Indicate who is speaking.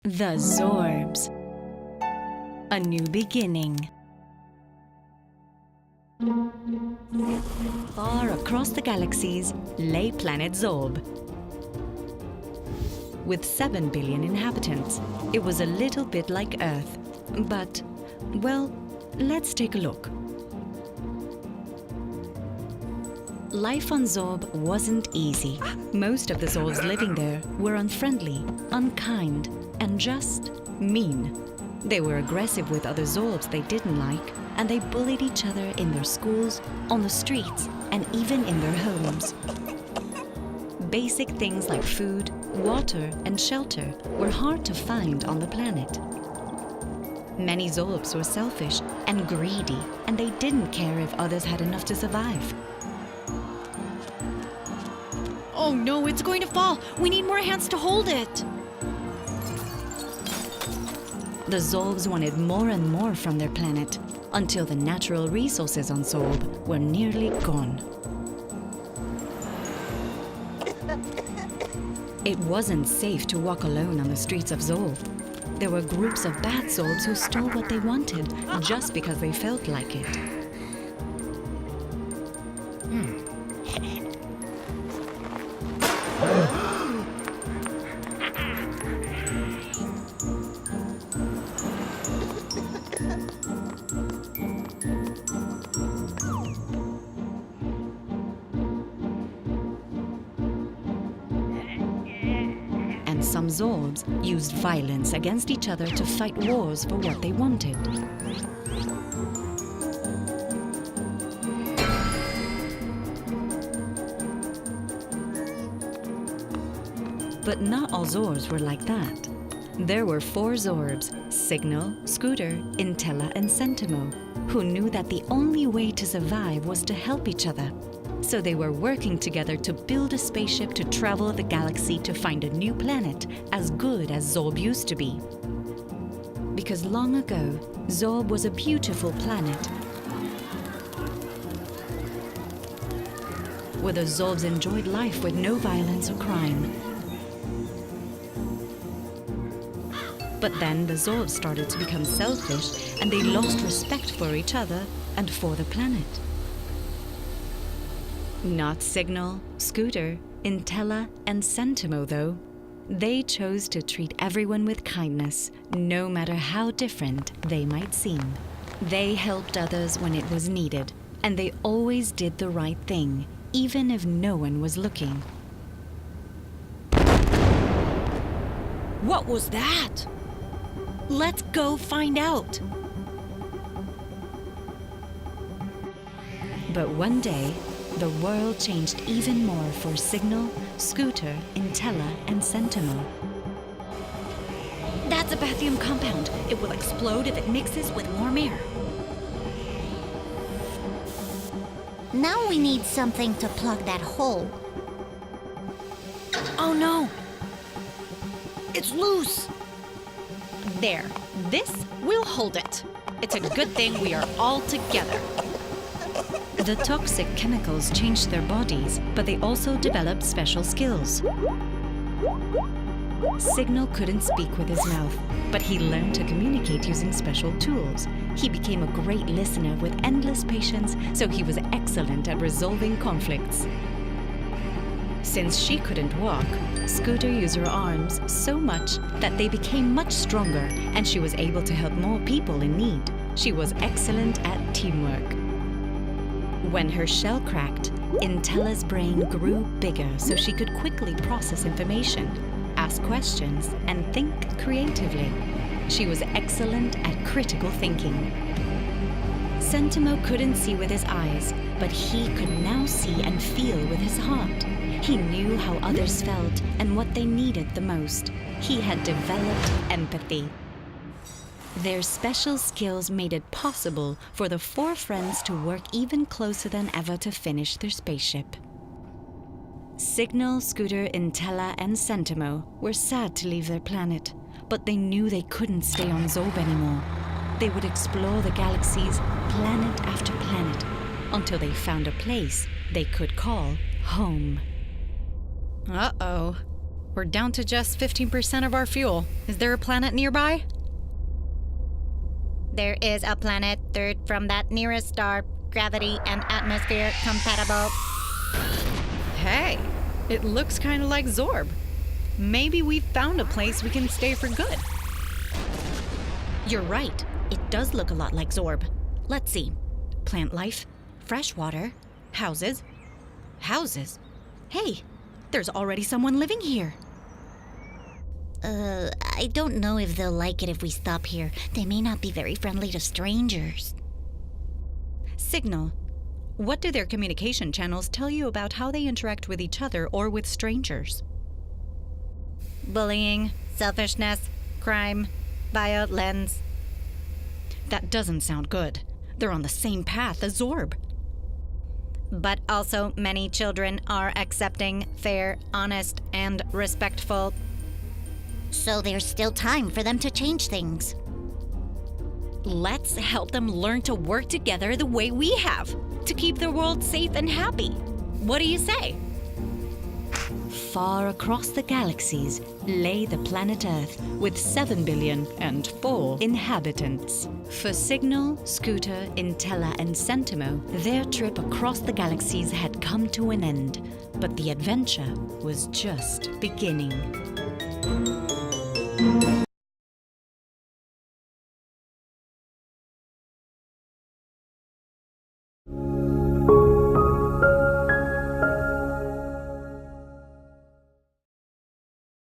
Speaker 1: The Zorbs. A New Beginning. Far across the galaxies lay planet Zorb. With 7 billion inhabitants, it was a little bit like Earth. But, well, let's take a look. Life on Zorb wasn't easy. Most of the Zorbs living there were unfriendly, unkind, and just mean. They were aggressive with other Zorbs they didn't like, and they bullied each other in their schools, on the streets, and even in their homes. Basic things like food, water, and shelter were hard to find on the planet. Many Zorbs were selfish and greedy, and they didn't care if others had enough to survive.
Speaker 2: Oh no, it's going to fall! We need more hands to hold it!
Speaker 1: The Zorbs wanted more and more from their planet, until the natural resources on Zorb were nearly gone. It wasn't safe to walk alone on the streets of Zorb. There were groups of bad Zorbs who stole what they wanted just because they felt like it. And some Zorbs used violence against each other to fight wars for what they wanted. But not all Zorbs were like that. There were 4 Zorbs, Signal, Scooter, Intella, and Sentimo, who knew that the only way to survive was to help each other. So they were working together to build a spaceship to travel the galaxy to find a new planet as good as Zorb used to be. Because long ago, Zorb was a beautiful planet where the Zorbs enjoyed life with no violence or crime. But then the Zorbs started to become selfish, and they lost respect for each other and for the planet. Not Signal, Scooter, Intella, and Sentimo, though. They chose to treat everyone with kindness, no matter how different they might seem. They helped others when it was needed, and they always did the right thing, even if no one was looking.
Speaker 2: What was that? Let's go find out!
Speaker 1: But one day, the world changed even more for Signal, Scooter, Intella, and Sentimo.
Speaker 2: That's a bathium compound. It will explode if it mixes with warm air.
Speaker 3: Now we need something to plug that hole.
Speaker 2: Oh no! It's loose! There. This will hold it. It's a good thing we are all together.
Speaker 1: The toxic chemicals changed their bodies, but they also developed special skills. Signal couldn't speak with his mouth, but he learned to communicate using special tools. He became a great listener with endless patience, so he was excellent at resolving conflicts. Since she couldn't walk, Scooter used her arms so much that they became much stronger, and she was able to help more people in need. She was excellent at teamwork. When her shell cracked, Intella's brain grew bigger so she could quickly process information, ask questions, and think creatively. She was excellent at critical thinking. Sentimo couldn't see with his eyes, but he could now see and feel with his heart. He knew how others felt and what they needed the most. He had developed empathy. Their special skills made it possible for the 4 friends to work even closer than ever to finish their spaceship. Signal, Scooter, Intella, and Sentimo were sad to leave their planet, but they knew they couldn't stay on Zorb anymore. They would explore the galaxies, planet after planet, until they found a place they could call home.
Speaker 2: Uh-oh. We're down to just 15% of our fuel. Is there a planet nearby?
Speaker 3: There is a planet third from that nearest star, gravity and atmosphere compatible.
Speaker 2: Hey, it looks kind of like Zorb. Maybe we've found a place we can stay for good.
Speaker 1: You're right. It does look a lot like Zorb. Let's see. Plant life, fresh water, houses. Houses? Hey, there's already someone living here.
Speaker 3: I don't know if they'll like it if we stop here. They may not be very friendly to strangers.
Speaker 1: Signal. What do their communication channels tell you about how they interact with each other or with strangers?
Speaker 3: Bullying, selfishness, crime, violence.
Speaker 1: That doesn't sound good. They're on the same path as Zorb.
Speaker 3: But also many children are accepting, fair, honest, and respectful. So there's still time for them to change things.
Speaker 1: Let's help them learn to work together the way we have, to keep the world safe and happy. What do you say? Far across the galaxies lay the planet Earth with 7,000,000,004 inhabitants. For Signal, Scooter, Intella, and Sentimo, their trip across the galaxies had come to an end, but the adventure was just beginning.